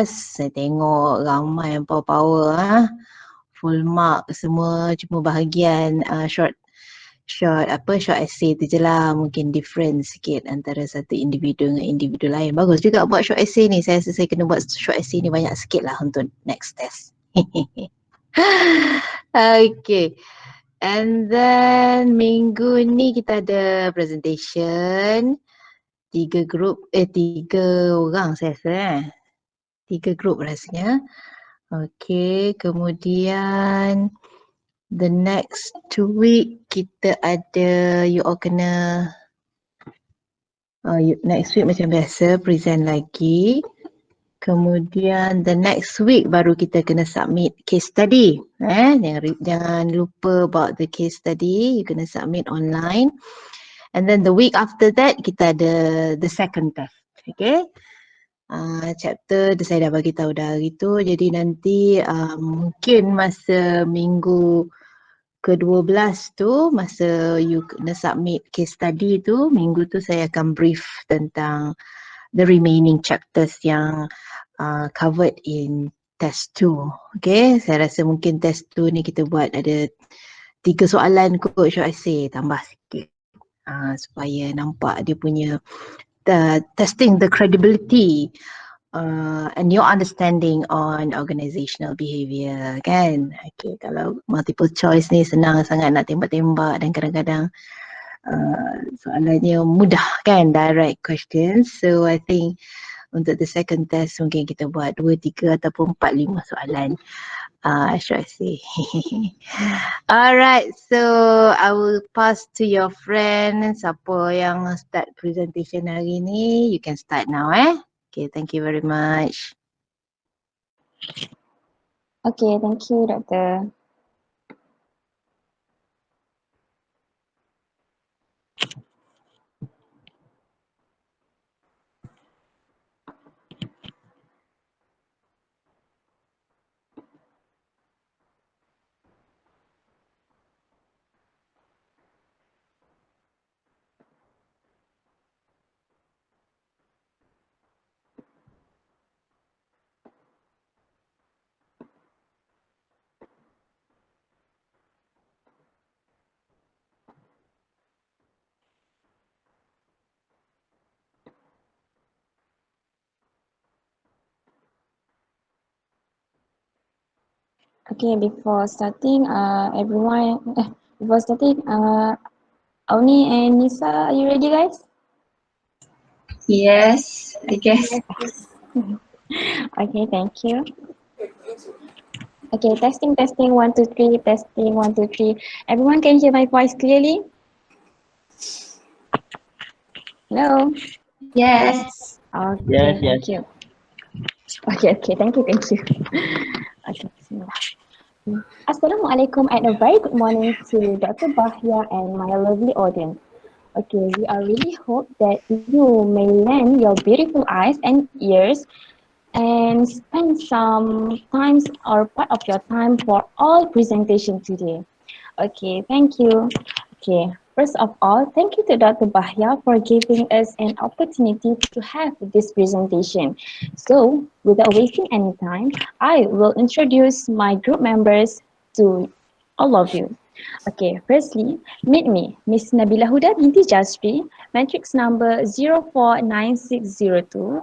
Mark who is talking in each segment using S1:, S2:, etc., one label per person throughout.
S1: S, saya tengok ramai yang power-power. Full mark semua, cuma bahagian short essay tu je lah, mungkin different sikit antara satu individu dengan individu lain. Bagus juga buat short essay ni. Saya rasa saya kena buat short essay ni banyak sikit lah untuk next test. Okay. And then minggu ni kita ada presentation. 3 orang saya rasa. 3 grup rasanya. Okay, kemudian the next week kita ada, you all kena next week macam biasa present lagi. Kemudian the next week baru kita kena submit case study. Jangan lupa about the case study, you kena submit online. And then the week after that kita ada the second test. Okay. Chapter saya dah bagi tahu dah hari tu, jadi nanti mungkin masa minggu ke-12 tu, masa you kena submit case study tu, minggu tu saya akan brief tentang the remaining chapters yang covered in test 2. Okay, saya rasa mungkin test 2 ni kita buat ada 3 soalan kot short essay, tambah sikit supaya nampak dia punya testing the credibility and your understanding on organizational behaviour, kan? Okay, kalau multiple choice ni senang sangat nak tembak-tembak dan kadang-kadang soalannya mudah, kan? Direct questions. So I think untuk the second test mungkin kita buat 2, 3 ataupun 4, 5 soalan. Shall I say? Alright, so I will pass to your friend. Siapa yang start presentation hari ni, you can start now. Okay, thank you very much.
S2: Okay, thank you, Dr. Okay, before starting, Auni and Nisa, are you ready, guys?
S3: Yes, I guess.
S2: Okay, thank you. Okay, testing, 1, 2, 3, testing, 1, 2, 3. Everyone can hear my voice clearly? Hello?
S3: Yes.
S2: Okay,
S4: Yes, yes.
S2: thank you. Okay, thank you. Okay, bismillah. Assalamualaikum and a very good morning to Dr. Bahya and my lovely audience. Okay, we are really hope that you may lend your beautiful eyes and ears and spend some times or part of your time for all presentation today. Okay, thank you. Okay, first of all, thank you to Dr. Bahya for giving us an opportunity to have this presentation. So, without wasting any time, I will introduce my group members to all of you. Okay, firstly, meet me, Miss Nabila Huda binti Jasri, matrix number 049602.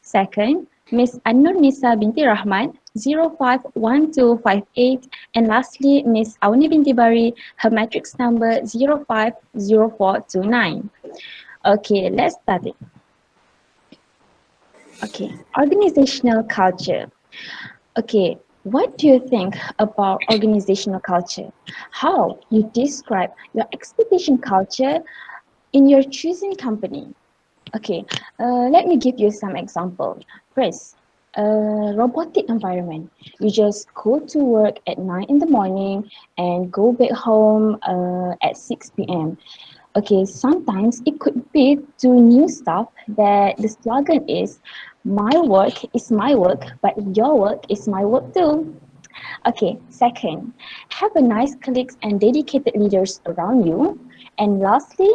S2: Second, Miss Annur Nisa binti Rahman, 051258. And lastly, Miss Auni binti Bari, her matrix number 050429. Okay, let's start it. Okay, organizational culture. Okay, what do you think about organizational culture? How you describe your expectation culture in your choosing company? Okay, let me give you some example. First, robotic environment. You just go to work at 9 in the morning and go back home at 6 p.m. Okay, sometimes it could be to new stuff that the slogan is, my work is my work, but your work is my work too. Okay, second, have a nice colleagues and dedicated leaders around you. And lastly,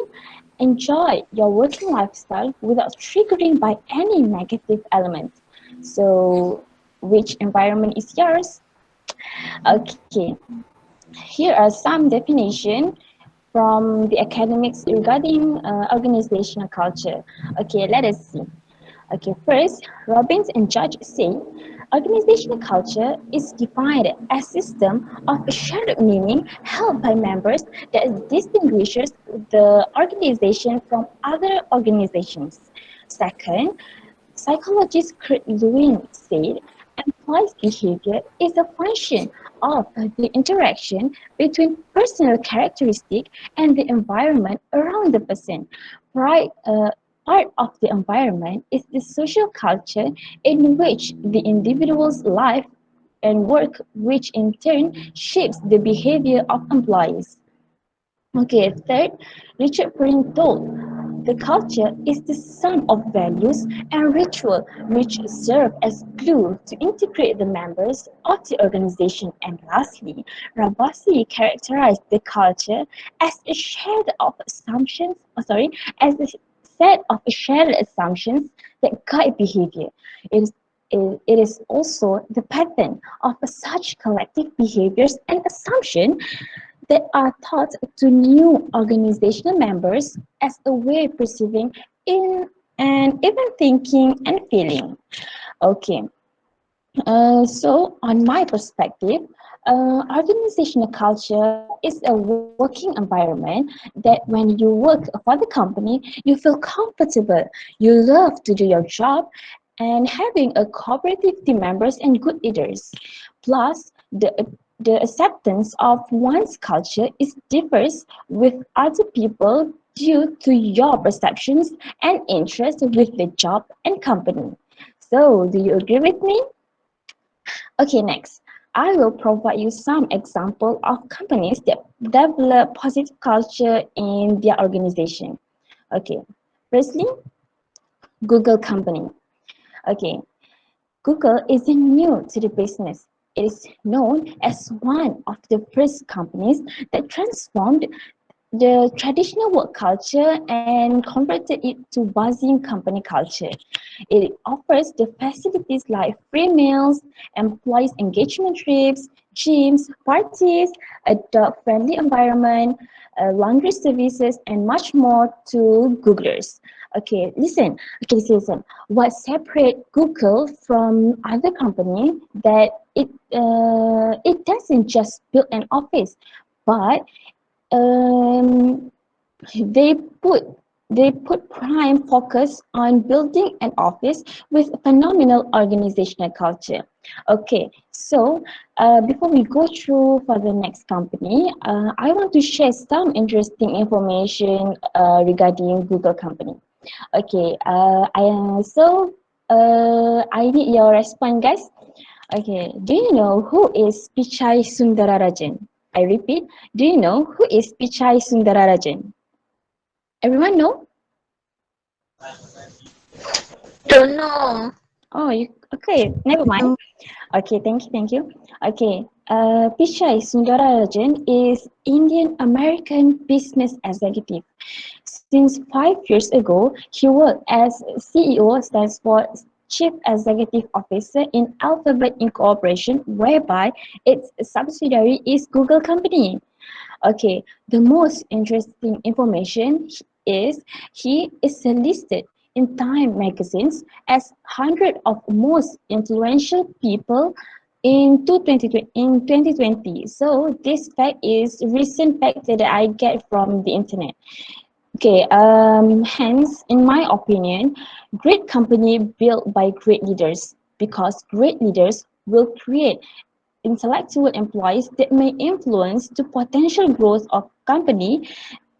S2: enjoy your working lifestyle without triggering by any negative element. So, which environment is yours? Okay, here are some definition from the academics regarding organizational culture. Okay, let us see. Okay, first, Robbins and Judge say organizational culture is defined as a system of shared meaning held by members that distinguishes the organization from other organizations. Second, psychologist Kurt Lewin said employees' behavior is a function of the interaction between personal characteristics and the environment around the person. Right, part of the environment is the social culture in which the individual's life and work, which in turn shapes the behavior of employees. Okay, third, Richard Pring told, the culture is the sum of values and ritual which serve as glue to integrate the members of the organization. And lastly, Rabasi characterized the culture as a shared of assumptions, as a set of shared assumptions that guide behavior. It is it is also the pattern of such collective behaviors and assumptions that are taught to new organizational members as a way of perceiving in and even thinking and feeling. Okay, so on my perspective, organizational culture is a working environment that when you work for the company, you feel comfortable, you love to do your job, and having a cooperative team members and good leaders. Plus, the acceptance of one's culture is differs with other people due to your perceptions and interests with the job and company. So, do you agree with me? Okay, next. I will provide you some example of companies that develop positive culture in their organization. Okay, firstly, Google company. Okay, Google isn't new to the business. It is known as one of the first companies that transformed the traditional work culture and converted it to buzzing company culture. It offers the facilities like free meals, employees engagement trips, gyms, parties, a dog-friendly environment, laundry services, and much more to Googlers. Okay, listen. What separates Google from other company that it doesn't just build an office, but um, they put they put prime focus on building an office with phenomenal organizational culture. Okay, so before we go through for the next company, I want to share some interesting information regarding Google company. Okay, I need your response, guys. Okay, do you know who is Pichai Sundararajan? I repeat, do you know who is Pichai Sundararajan? Everyone know?
S3: Don't know.
S2: Oh, okay, never mind. Okay, thank you. Okay, Pichai Sundararajan is Indian American business executive. Since 5 years ago, he worked as CEO, stands for Chief Executive Officer in Alphabet Incorporation, whereby its subsidiary is Google Company. Okay, the most interesting information is he is listed in Time magazines as 100 of most influential people in 2020. So this fact is recent fact that I get from the internet. Okay, hence, in my opinion, great company built by great leaders because great leaders will create intellectual employees that may influence the potential growth of company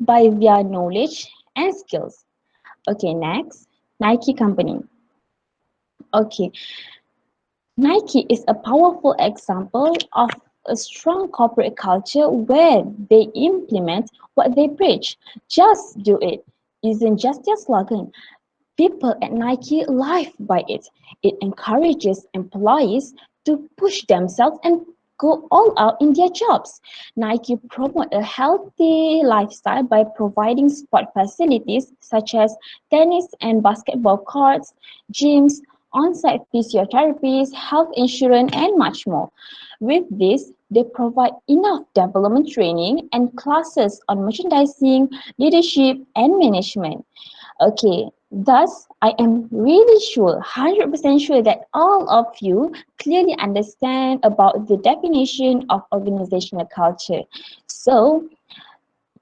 S2: by their knowledge and skills. Okay, next, Nike company. Okay, Nike is a powerful example of a strong corporate culture where they implement what they preach. Just do it isn't just their slogan. People at Nike live by it. It encourages employees to push themselves and go all out in their jobs. Nike promote a healthy lifestyle by providing sport facilities such as tennis and basketball courts, gyms, on-site physiotherapies, health insurance, and much more. With this, they provide enough development training and classes on merchandising, leadership, and management. Okay, thus I am really sure, 100% sure that all of you clearly understand about the definition of organizational culture. So,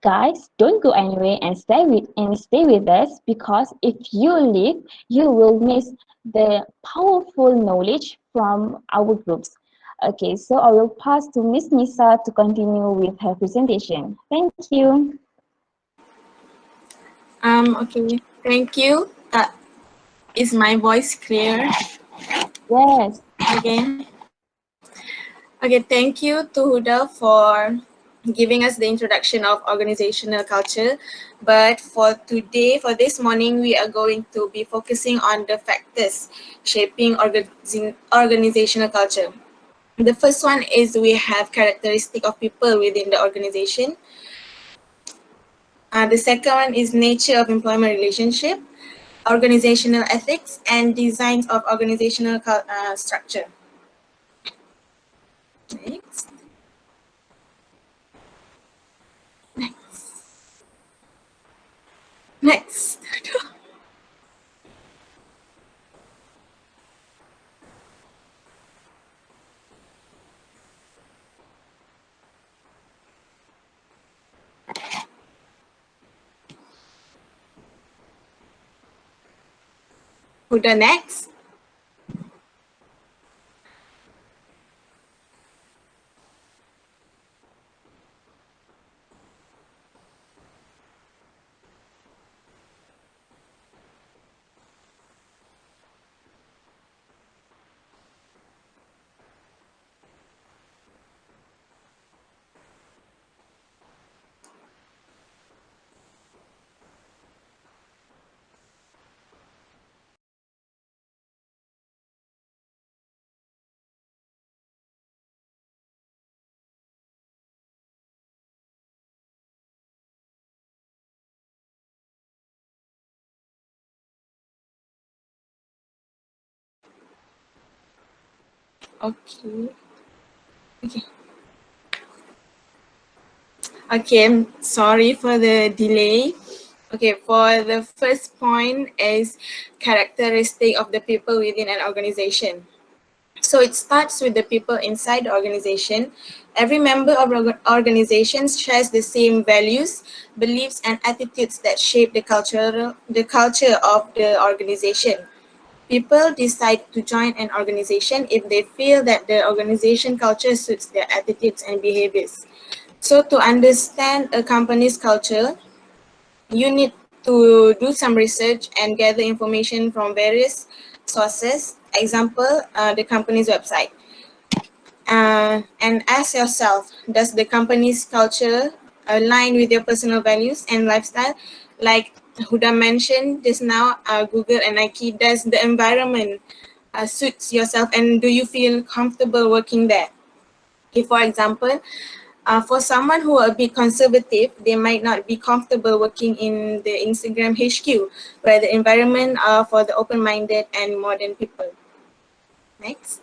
S2: guys, don't go anywhere and stay with us, because if you leave, you will miss the powerful knowledge from our groups. Okay, so I will pass to Miss Nisa to continue with her presentation. Thank you.
S3: Okay. Thank you. Is my voice clear
S2: Yes.
S3: again? Okay. Thank you to Huda for giving us the introduction of organizational culture. But for today, for this morning, we are going to be focusing on the factors shaping organizational culture. The first one is we have characteristic of people within the organization. The second one is nature of employment relationship, organizational ethics, and designs of organizational structure. Next. Next. Who the next? Okay. Okay. Okay, I'm sorry for the delay. Okay, for the first point is characteristic of the people within an organization. So it starts with the people inside the organization. Every member of organizations shares the same values, beliefs, and attitudes that shape the culture of the organization. People decide to join an organization if they feel that the organization culture suits their attitudes and behaviors. So to understand a company's culture, you need to do some research and gather information from various sources. Example, the company's website. And ask yourself, does the company's culture align with your personal values and lifestyle? Like Huda mentioned just now, Google and Nike, does the environment suits yourself, and do you feel comfortable working there? Okay, for example, for someone who are a bit conservative, they might not be comfortable working in the Instagram HQ, where the environment are for the open-minded and modern people. Next.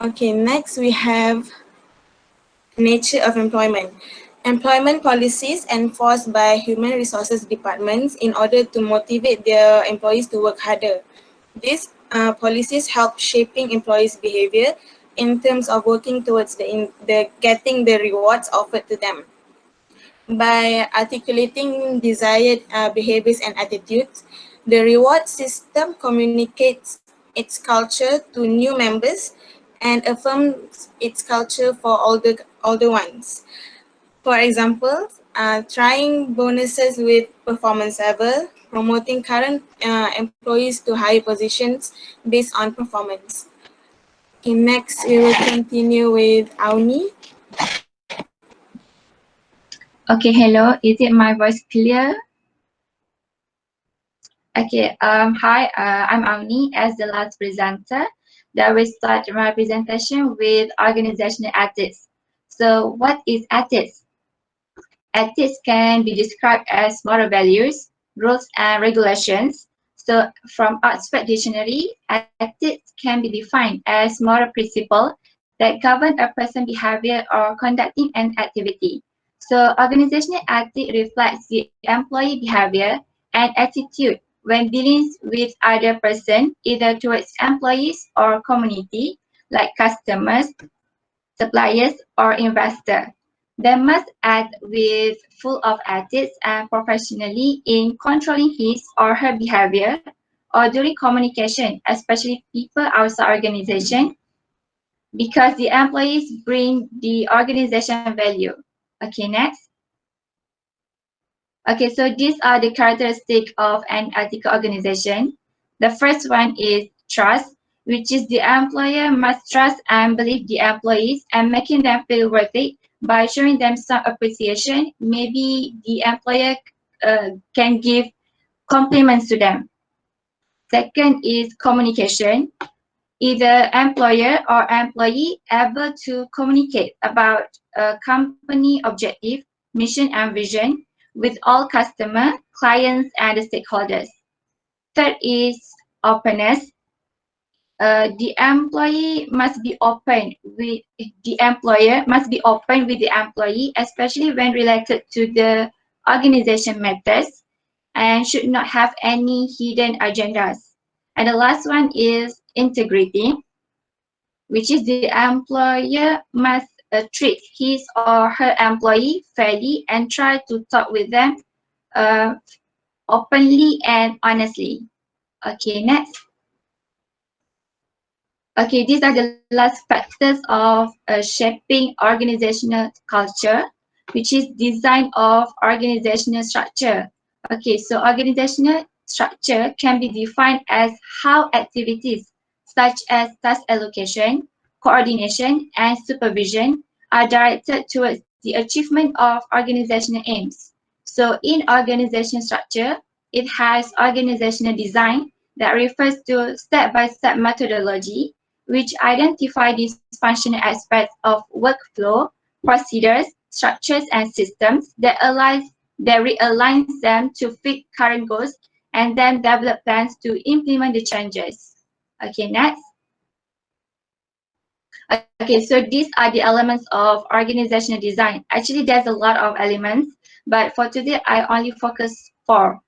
S3: Okay, next we have nature of employment. Employment policies enforced by human resources departments in order to motivate their employees to work harder. These policies help shaping employees' behavior in terms of working towards the getting the rewards offered to them. By articulating desired behaviors and attitudes, the reward system communicates its culture to new members and affirms its culture for older ones. For example, trying bonuses with performance level, promoting current employees to higher positions based on performance. Okay, next we will continue with Auni.
S4: Okay, hello. Is it my voice clear? Okay, hi, I'm Avni as the last presenter. That will start my presentation with organizational ethics. So what is ethics? Ethics can be described as moral values, rules and regulations, So from Oxford Dictionary, ethics can be defined as moral principle that govern a person's behavior or conducting an activity. So organizational ethics reflects the employee behavior and attitude when dealing with other person, either towards employees or community, like customers, suppliers, or investor. They must act with full of ethics and professionally in controlling his or her behavior or during communication, especially people outside organization, because the employees bring the organization value. Okay, next. Okay, so these are the characteristics of an ethical organization. The first one is trust, which is the employer must trust and believe the employees and making them feel worthy by showing them some appreciation. Maybe the employer can give compliments to them. Second is communication. Either employer or employee able to communicate about a company objective, mission and vision with all customer, clients and stakeholders. Third is openness. The employee must be open with the employer must be open with the employee, especially when related to the organization matters, and should not have any hidden agendas. And the last one is integrity, which is the employer must treat his or her employee fairly and try to talk with them uh, openly and honestly. Okay, next. Okay, these are the last factors of shaping organizational culture, which is design of organizational structure. Okay, so organizational structure can be defined as how activities such as task allocation, coordination, and supervision are directed towards the achievement of organizational aims. So in organizational structure, it has organizational design that refers to step-by-step methodology which identify these functional aspects of workflow, procedures, structures, and systems that realigns them to fit current goals and then develop plans to implement the changes. Okay, next. Okay, so these are the elements of organizational design. Actually, there's a lot of elements, but for today, I only focus 4.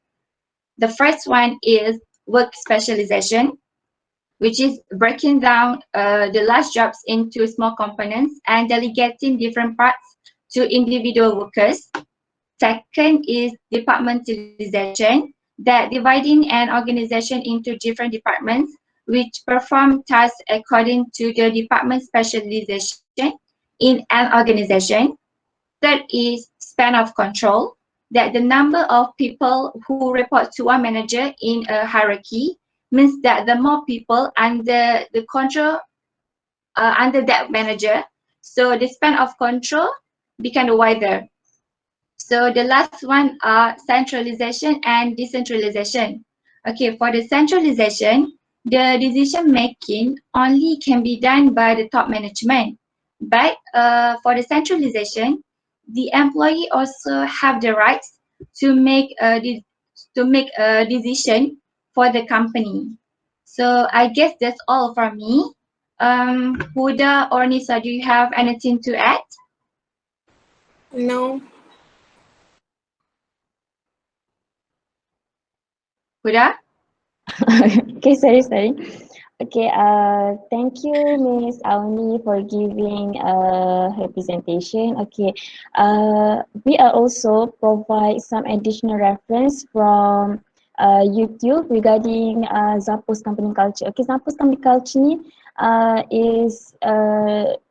S4: The first one is work specialization, which is breaking down the large jobs into small components and delegating different parts to individual workers. Second is departmentalization, that dividing an organization into different departments which perform tasks according to the department specialization in an organization. Third is span of control, that the number of people who report to one manager in a hierarchy means that the more people under the control under that manager, so the span of control become wider. So the last one are centralization and decentralization. Okay, for the centralization, the decision making only can be done by the top management. But for the centralization, the employee also have the rights to make a decision for the company. So I guess that's all from me. Huda or Nisa, do you have anything to add?
S3: No.
S4: Huda?
S2: Okay, sorry. Okay, thank you, Miss Auni, for giving her presentation. Okay, we are also provide some additional reference from YouTube regarding Zappos company culture. Okay, Zappos company culture ni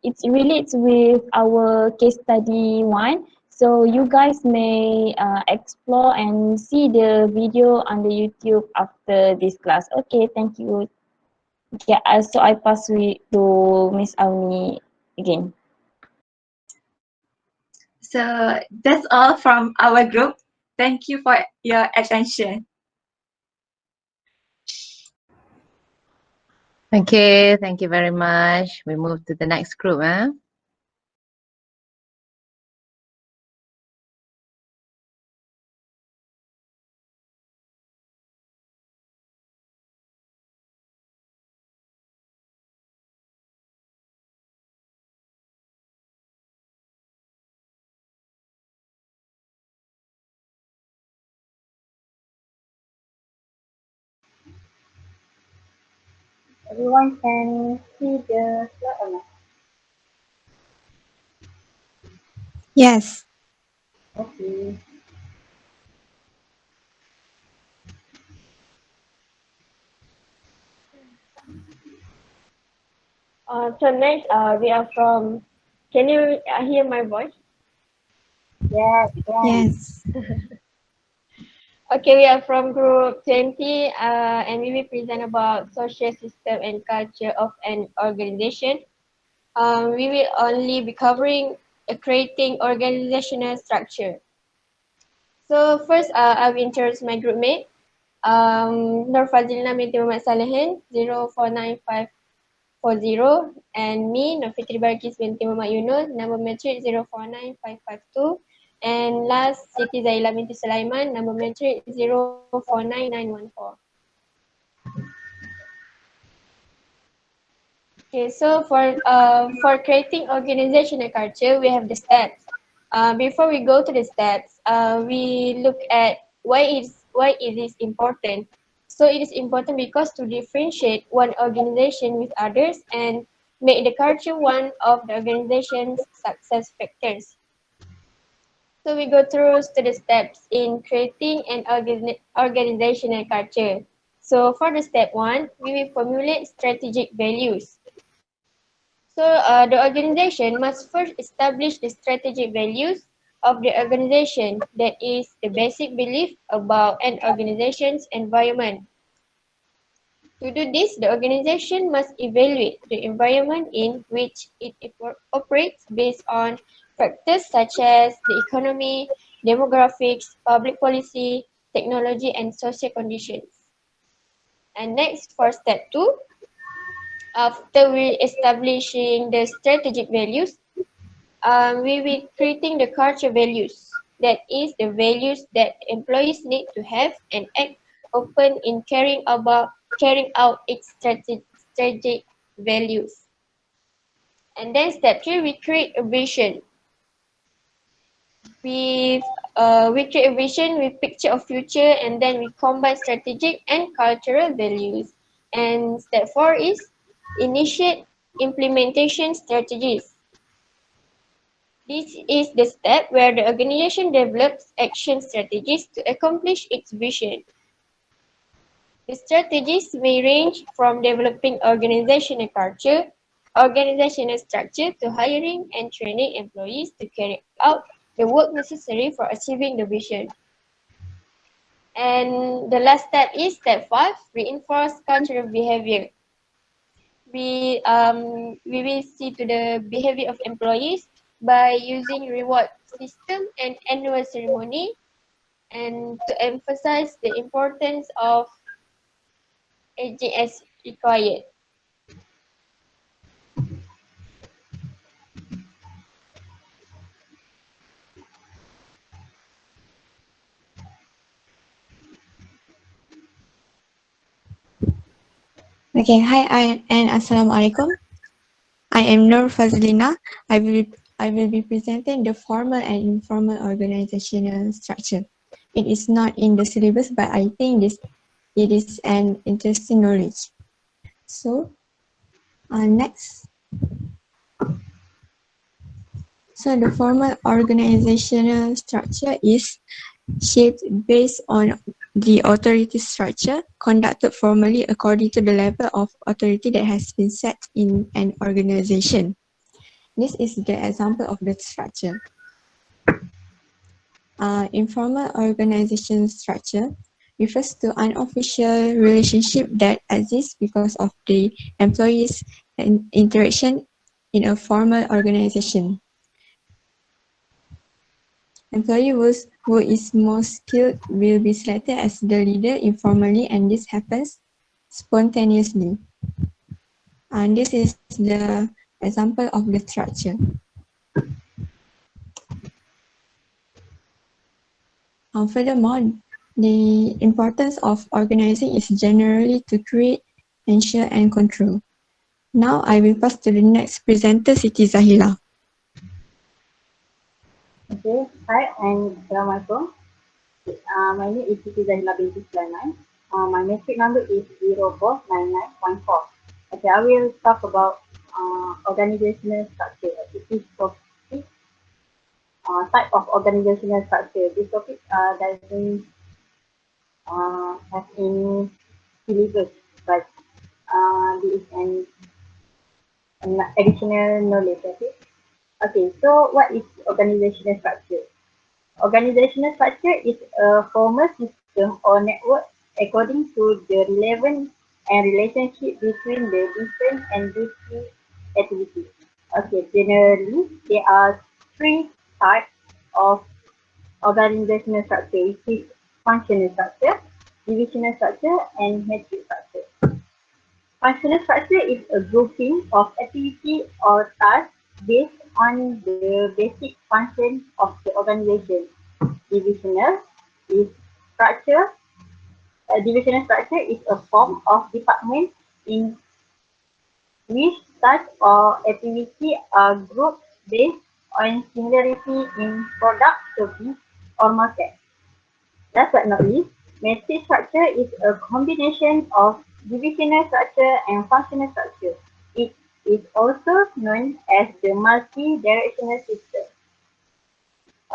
S2: it relates with our case study 1. So you guys may explore and see the video on the YouTube after this class. Okay, thank you. Yeah, so I pass to Miss Auni again.
S4: So that's all from our group. Thank you for your attention.
S1: Okay, thank you very much. We move to the next group.
S2: Everyone can see the slide or not?
S1: Yes.
S2: Okay. So next, we are from. Can you hear my voice? Yes, yes.
S1: Yes.
S2: Okay, we are from group 20, and we will present about social system and culture of an organization. We will only be covering creating organizational structure. So first, I will introduce my group mate. Nur Fazilina binti Muhammad Salihin, 049540, and me, Nur Fitri Barkis binti Muhammad Yunus, number metric 049552, and last, Siti Zaila binti Sulaiman, number metric 049914. Okay, so for creating organizational culture, we have the steps. Before we go to the steps, we look at why it is important. So it is important because to differentiate one organization with others and make the culture one of the organization's success factors. So we go through to the steps in creating an organizational culture. So for the step one, we will formulate strategic values. So the organization must first establish the strategic values of the organization, that is the basic belief about an organization's environment. To do this, the organization must evaluate the environment in which it operates based on factors such as the economy, demographics, public policy, technology, and social conditions. And next, for step two, after we establishing the strategic values, we will creating the culture values. That is the values that employees need to have and act open in carrying out its strategic values. And then step three, we create a vision. We create a vision, we picture a future, and then we combine strategic and cultural values. And step four is initiate implementation strategies. This is the step where the organization develops action strategies to accomplish its vision. The strategies may range from developing organizational culture, organizational structure, to hiring and training employees to carry out the work necessary for achieving the vision. And the last step is step five, reinforce cultural behavior. We will see to the behavior of employees by using reward system and annual ceremony, and to emphasize the importance of aging as required.
S5: Okay, hi and Assalamualaikum. I am Nur Fazlina. I will be presenting the formal and informal organizational structure. It is not in the syllabus, but I think it is an interesting knowledge. So, next. So the formal organizational structure is shaped based on the authority structure conducted formally according to the level of authority that has been set in an organization. This is the example of the structure. Informal organization structure refers to unofficial relationship that exists because of the employees' interaction in a formal organization. Employee who is most skilled will be selected as the leader informally, and this happens spontaneously. And this is the example of the structure. Furthermore, the importance of organizing is generally to create, ensure, and control. Now I will pass to the next presenter, Siti Zahila.
S6: Okay, hi and Assalamualaikum. My name is Siti Zahila binti Sulaiman. My matric number is 0499.4. Okay, I will talk about organizational structure. This topic, type of organizational structure. This topic doesn't have any syllabus, but this is an additional knowledge. Okay. Okay. So, what is organizational structure? Organizational structure is a formal system or network according to the relevant and relationship between the different and discrete activities. Okay, generally there are three types of organizational structure, which is functional structure, divisional structure, and matrix structure. Functional structure is a grouping of activity or tasks based on the basic function of the organization. Divisional is structure. A divisional structure is a form of department in which tasks or activity are grouped based on similarity in product, service, or market. Last but not least, matrix structure is a combination of divisional structure and functional structure. It is also known as the multi-directional system.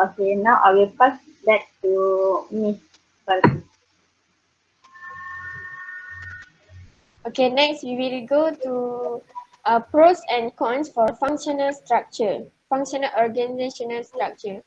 S6: Okay, now I will pass back to Miss Balki.
S7: Okay, next we will go to pros and cons for functional structure, functional organizational structure.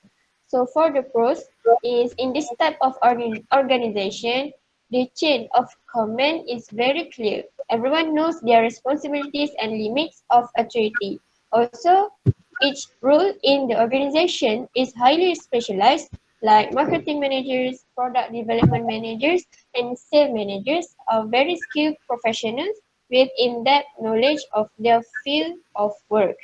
S7: So for the pros is in this type of organization, the chain of command is very clear. Everyone knows their responsibilities and limits of authority. Also, each role in the organization is highly specialized, like marketing managers, product development managers, and sales managers are very skilled professionals with in-depth knowledge of their field of work.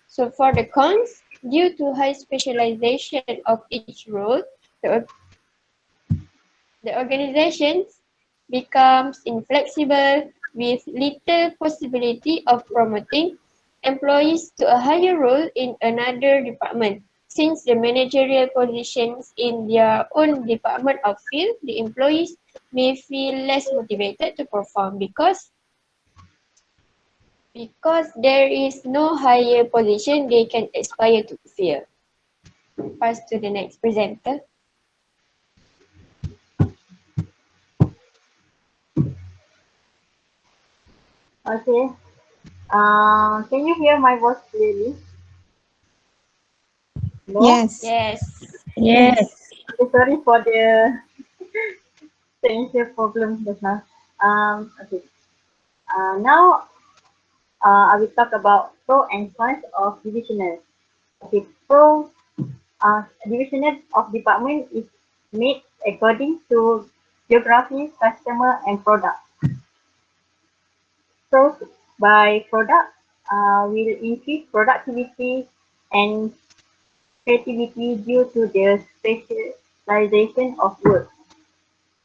S7: So for the cons, due to high specialization of each role, the, the organizations becomes inflexible with little possibility of promoting employees to a higher role in another department. Since the managerial positions in their own department of field, the employees may feel less motivated to perform because there is no higher position they can aspire to fill. Pass to the next presenter.
S6: Okay. Can you hear my voice clearly? No?
S5: Yes.
S7: Yes.
S1: Yes.
S6: Okay, sorry for the technical problem just now. Okay. Now I will talk about pro and cons of divisional. Okay, divisional of department is made according to geography, customer, and product. Pros by product will increase productivity and creativity due to the specialization of work.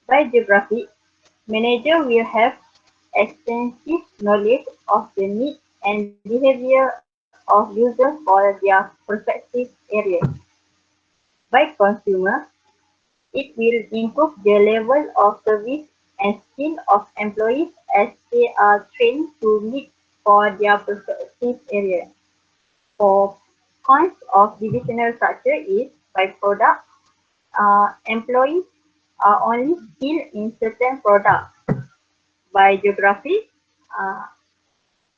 S6: By geography, manager will have extensive knowledge of the needs and behavior of users for their respective areas. By consumer, it will improve the level of service and skill of employees as they are trained to meet for their respective area. For cons of divisional structure is by product, employees are only skilled in certain products. By geography, uh,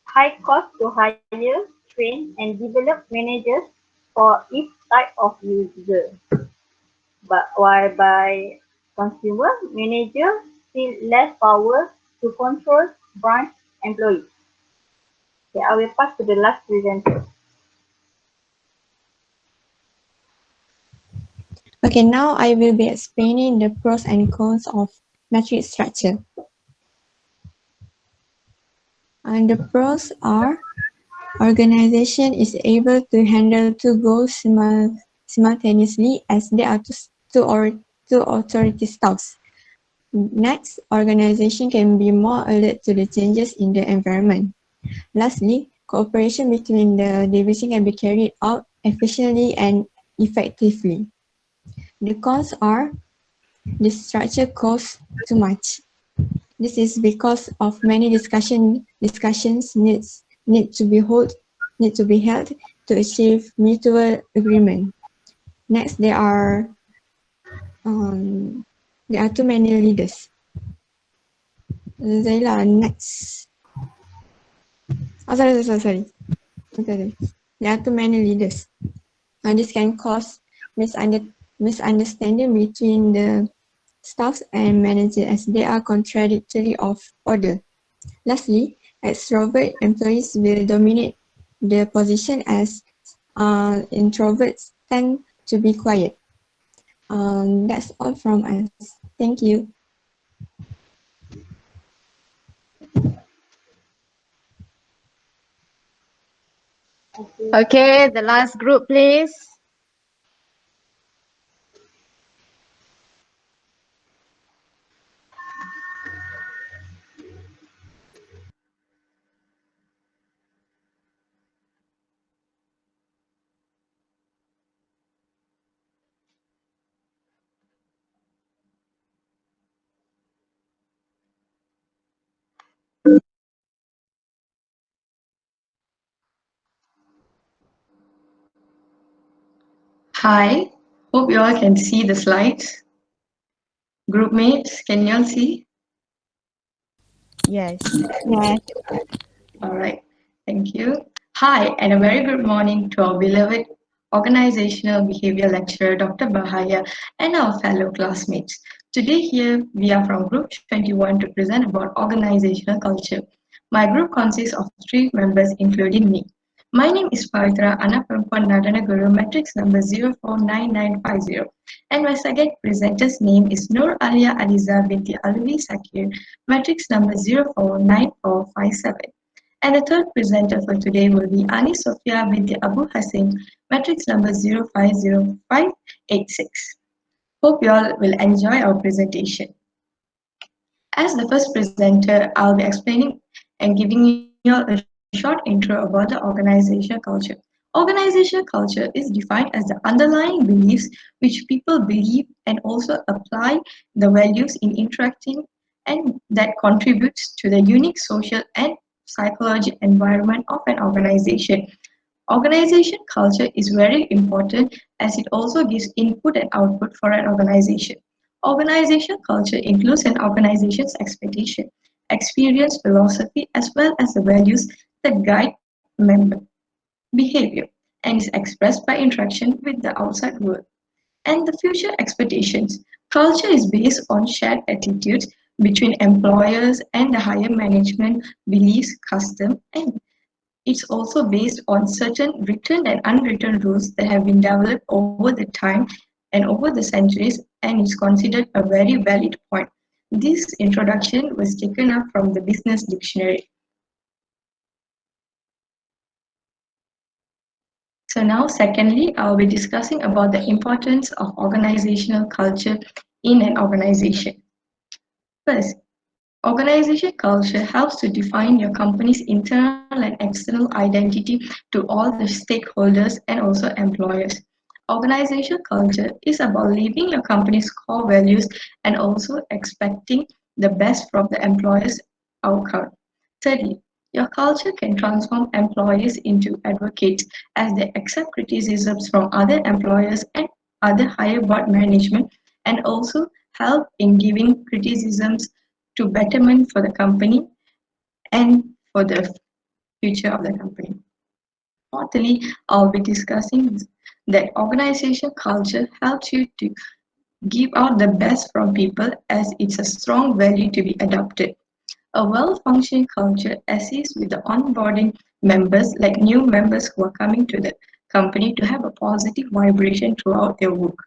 S6: high cost to hire, train, and develop managers for each type of user. But while by consumer, manager feel less power to control branch employees. Okay, I will pass to the last presenter.
S5: Okay, now I will be explaining the pros and cons of matrix structure. And the pros are organization is able to handle two goals simultaneously as there are two authority staffs. Next, organization can be more alert to the changes in the environment. Lastly, cooperation between the division can be carried out efficiently and effectively. The cons are the structure costs too much. This is because of many discussions need to be held to achieve mutual agreement. Next, there are too many leaders. Zaila, next. Oh, sorry. Okay. There are too many leaders. And this can cause misunderstanding between the staffs and managers as they are contradictory of order. Lastly, extrovert employees will dominate the position as introverts tend to be quiet. That's all from us. Thank you.
S1: Okay, the last group, please.
S8: Hi, hope you all can see the slides. Group mates, can you all see?
S1: Yes.
S5: Yes.
S8: All right, thank you. Hi, and a very good morning to our beloved organizational behavior lecturer, Dr. Bahaya, and our fellow classmates. Today here, we are from Group 21 to present about organizational culture. My group consists of 3 members, including me. My name is Pavitra Anna Perempuan Nadana Guru, matrix number 049950. And my second presenter's name is Nur Alia Aliza binti Alwi Sakir, matrix number 049457. And the third presenter for today will be Ani Sofia binti Abu Hassan, matrix number 050586. Hope you all will enjoy our presentation. As the first presenter, I'll be explaining and giving you all a short intro about the organizational culture. Organizational culture is defined as the underlying beliefs which people believe and also apply the values in interacting and that contributes to the unique social and psychological environment of an organization. Organization culture is very important as it also gives input and output for an organization. Organization culture includes an organization's expectation, experience, philosophy, as well as the values that guide member behavior and is expressed by interaction with the outside world. And the future expectations. Culture is based on shared attitudes between employers and the higher management, beliefs, custom, and it's also based on certain written and unwritten rules that have been developed over the time and over the centuries and is considered a very valid point. This introduction was taken up from the Business Dictionary. So now, secondly, I'll be discussing about the importance of organizational culture in an organization. First, organization culture helps to define your company's internal and external identity to all the stakeholders and also employers. Organizational culture is about living your company's core values and also expecting the best from the employer's outcome. Thirdly, your culture can transform employees into advocates as they accept criticisms from other employers and other higher board management and also help in giving criticisms to betterment for the company and for the future of the company. Fourthly, I'll be discussing that organization culture helps you to give out the best from people as it's a strong value to be adopted. A well-functioning culture assists with the onboarding members like new members who are coming to the company to have a positive vibration throughout their work.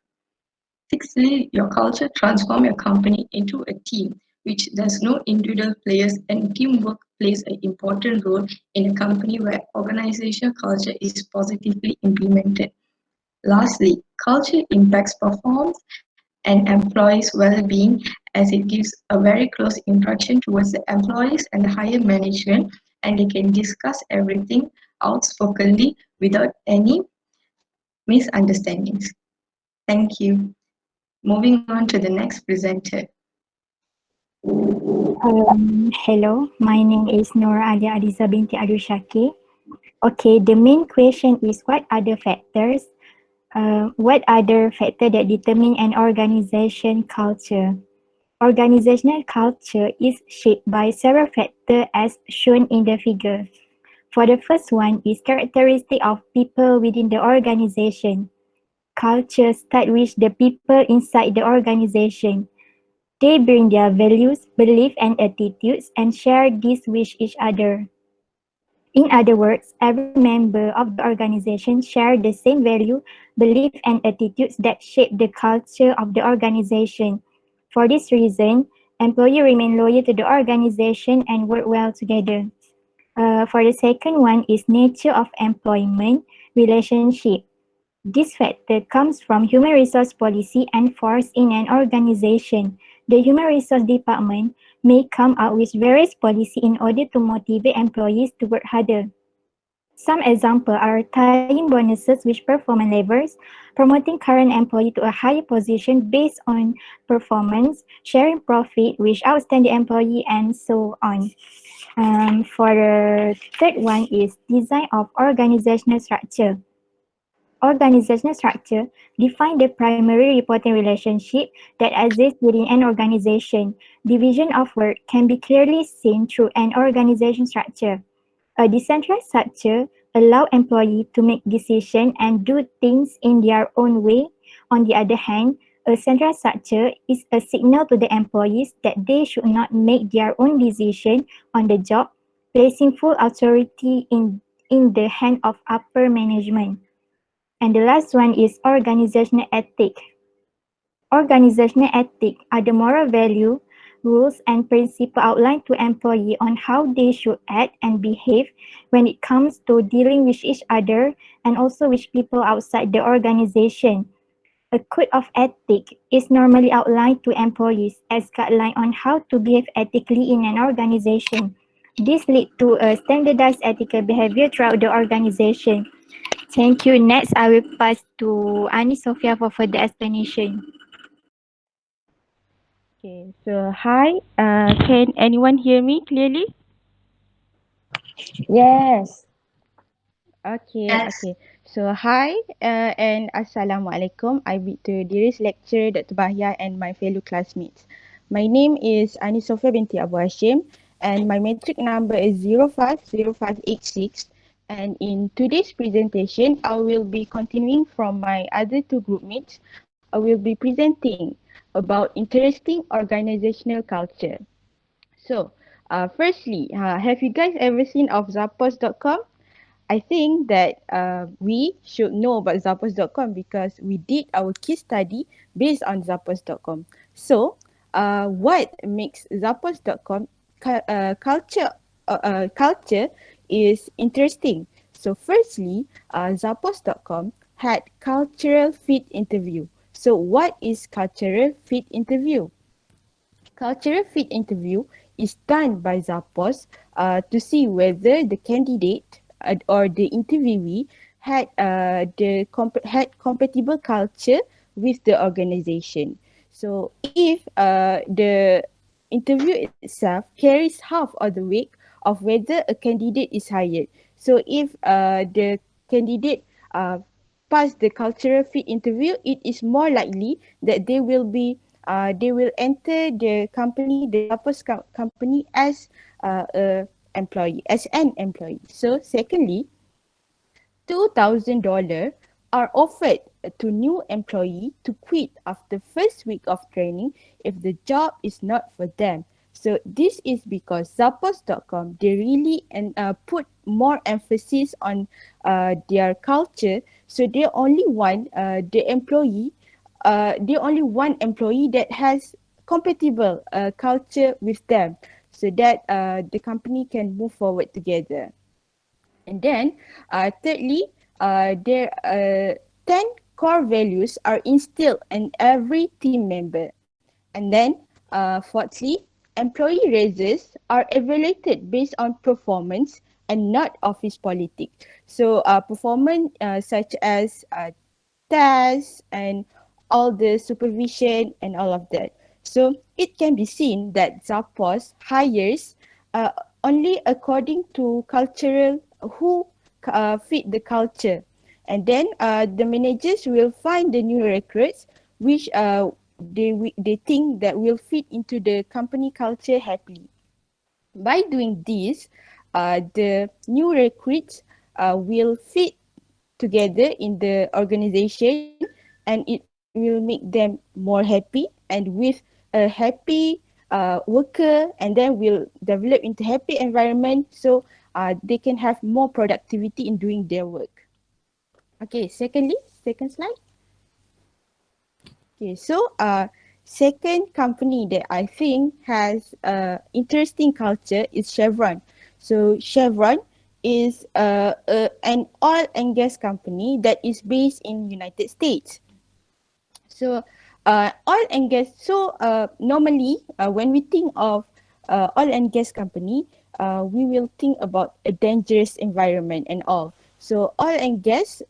S8: Sixthly, your culture transforms your company into a team, which there's no individual players and teamwork plays an important role in a company where organizational culture is positively implemented. Lastly, culture impacts performance and employees' well-being as it gives a very close interaction towards the employees and the higher management, and they can discuss everything outspokenly without any misunderstandings. Thank you. Moving on to the next presenter.
S9: Hello, my name is Nora Alia Adiza binti Abdul Shakir. Okay, the main question is what are the factors? What are the factors that determine an organization culture? Organizational culture is shaped by several factors as shown in the figure. For the first one is characteristic of people within the organization. Culture start with the people inside the organization. They bring their values, beliefs, and attitudes and share these with each other. In other words, every member of the organization share the same value, belief, and attitudes that shape the culture of the organization. For this reason, employees remain loyal to the organization and work well together. For the second one is nature of employment relationship. This factor comes from human resource policy enforced in an organization. The human resource department may come up with various policies in order to motivate employees to work harder. Some examples are tying bonuses with performance levels, promoting current employee to a higher position based on performance, sharing profit with outstanding employee, and so on. For the third one is design of organizational structure. Organizational structure define the primary reporting relationship that exists within an organization. Division of work can be clearly seen through an organization structure. A decentralized structure allows employees to make decisions and do things in their own way. On the other hand, a centralized structure is a signal to the employees that they should not make their own decision on the job, placing full authority in the hand of upper management. And the last one is organizational ethic. Organizational ethics are the moral value, rules, and principles outlined to employees on how they should act and behave when it comes to dealing with each other and also with people outside the organization. A code of ethics is normally outlined to employees as guidelines on how to behave ethically in an organization. This leads to a standardized ethical behavior throughout the organization. Thank you. Next, I will pass to Ani Sophia for further explanation.
S10: Okay, so hi, can anyone hear me clearly?
S2: Yes.
S10: Okay,
S4: Yes.
S10: okay. So hi and Assalamualaikum. I bid to dearest lecturer Dr. Bahya and my fellow classmates. My name is Ani Sofia binti Abu Hashim and my metric number is 050586, and in today's presentation I will be continuing from my other two group mates. I will be presenting about interesting organizational culture. So, firstly, have you guys ever seen of Zappos.com? I think that we should know about Zappos.com because we did our case study based on Zappos.com. So, what makes Zappos.com culture is interesting. So, firstly, Zappos.com had cultural fit interview. So, what is cultural fit interview? Cultural fit interview is done by Zappos to see whether the candidate or the interviewee had compatible culture with the organization. So if the interview itself carries half of the weight of whether a candidate is hired. So if the candidate pass the cultural fit interview, it is more likely that they will enter the company, the Zappos company as a employee, as an employee. So secondly, $2,000 are offered to new employee to quit after first week of training if the job is not for them. So this is because Zappos.com, they really put more emphasis on their culture. So they only want employee that has compatible culture with them, so that the company can move forward together. And then, thirdly, there 10 core values are instilled in every team member. And then, fourthly, employee raises are evaluated based on performance and not office politics. So, performance such as tests and all the supervision and all of that. So it can be seen that Zappos hires uh, only according to cultural who fit the culture, and then the managers will find the new recruits which they think that will fit into the company culture happily. By doing this, the new recruits will fit together in the organization, and it will make them more happy, and with a happy worker, and then will develop into happy environment, so they can have more productivity in doing their work. Okay, second slide. Okay, so second company that I think has interesting culture is Chevron. So Chevron is an oil and gas company that is based in United States. So oil and gas. So normally when we think of oil and gas company, we will think about a dangerous environment and all. So oil and gas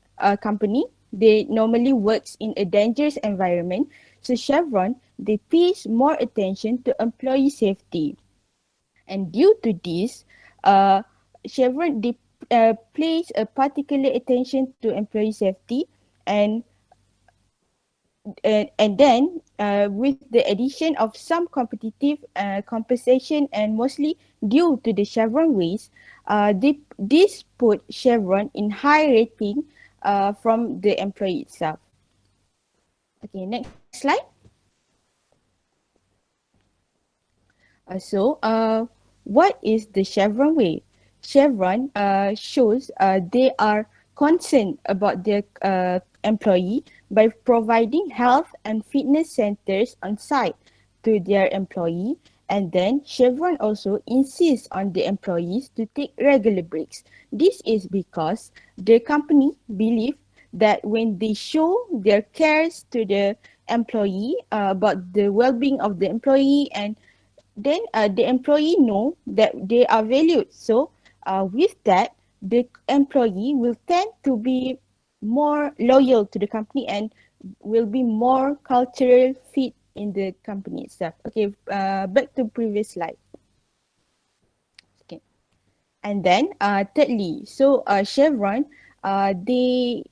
S10: company, they normally works in a dangerous environment. So Chevron, they pays more attention to employee safety, and due to this, Chevron they place a particular attention to employee safety, and and then with the addition of some competitive compensation, and mostly due to the Chevron ways, this put Chevron in high rating from the employee itself. Okay, next slide. What is the Chevron way? Chevron shows they are concerned about their employee by providing health and fitness centers on site to their employee. And then Chevron also insists on the employees to take regular breaks. This is because the company believe that when they show their cares to the employee about the well-being of the employee, and then the employee know that they are valued. So with that, the employee will tend to be more loyal to the company, and will be more cultural fit in the company itself. Okay, back to previous slide. Okay. And then thirdly, so Chevron, they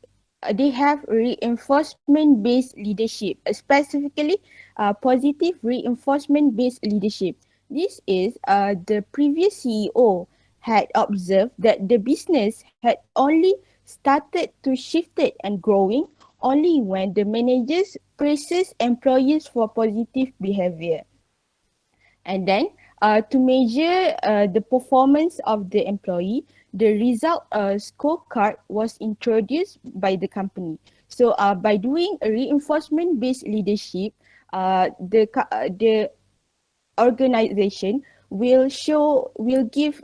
S10: have reinforcement based leadership, specifically positive reinforcement based leadership. This is the previous CEO had observed that the business had only started to shift it and growing only when the managers praises employees for positive behavior. And then to measure the performance of the employee, the result scorecard was introduced by the company. So by doing a reinforcement based leadership, the organization will give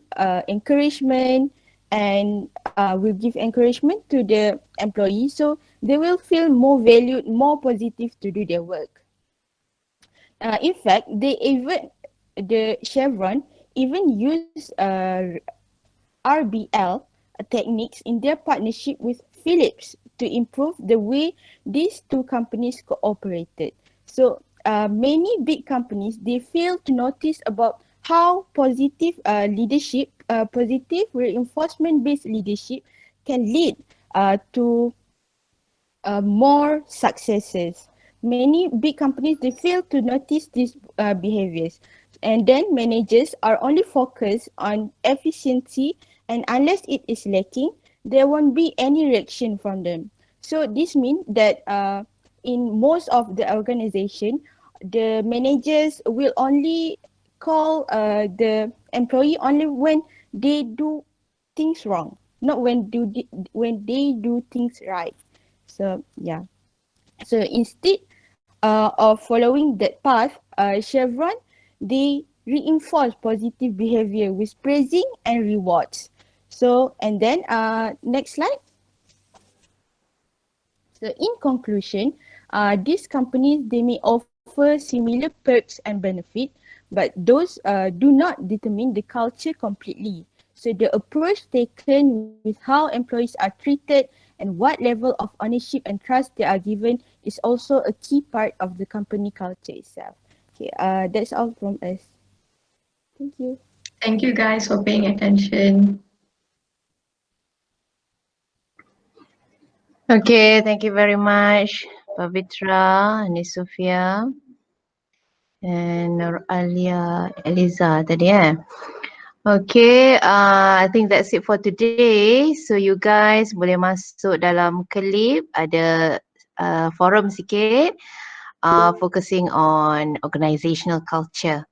S10: encouragement, and will give encouragement to the employee, so they will feel more valued, more positive to do their work. In fact, the Chevron even use RBL techniques in their partnership with Philips to improve the way these two companies cooperated. So many big companies, they fail to notice about how positive leadership, positive reinforcement-based leadership can lead to more successes. Many big companies, they fail to notice these behaviors, and then managers are only focused on efficiency, and unless it is lacking, there won't be any reaction from them. So this means that in most of the organization, the managers will only call the employee only when they do things wrong, not when they do things right. So yeah. So instead of following that path, Chevron, they reinforce positive behavior with praising and rewards. So and then next slide. So in conclusion, these companies, they may offer similar perks and benefit, but those do not determine the culture completely. So the approach taken with how employees are treated and what level of ownership and trust they are given is also a key part of the company culture itself. Okay, that's all from us. Thank you.
S8: Thank you guys for paying attention.
S1: Okay, thank you very much, Pavitra, Ani Sofia, and Nur Alia Eliza tadi Okay, I think that's it for today. So you guys boleh masuk dalam klip, ada forum sikit, focusing on organizational culture.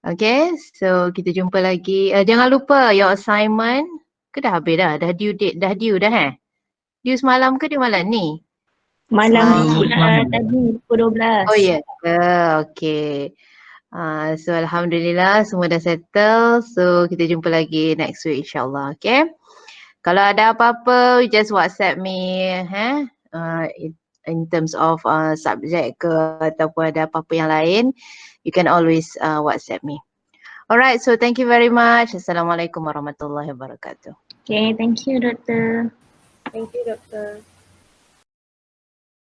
S1: Okay, so kita jumpa lagi. Jangan lupa your assignment, ke dah habis dah? Dah due date, dah due dah Due semalam ke dia malam ni?
S9: Malam
S1: Semalam.
S9: tadi pukul 12.
S1: Oh ya okay. So Alhamdulillah semua dah settle. So kita jumpa lagi next week insyaAllah. Okay. Kalau ada apa-apa, just WhatsApp me. In terms of subject ke ataupun ada apa-apa yang lain, you can always WhatsApp me. Alright, so thank you very much. Assalamualaikum warahmatullahi wabarakatuh.
S9: Okay, thank you, Doctor.
S6: Thank you, Doctor.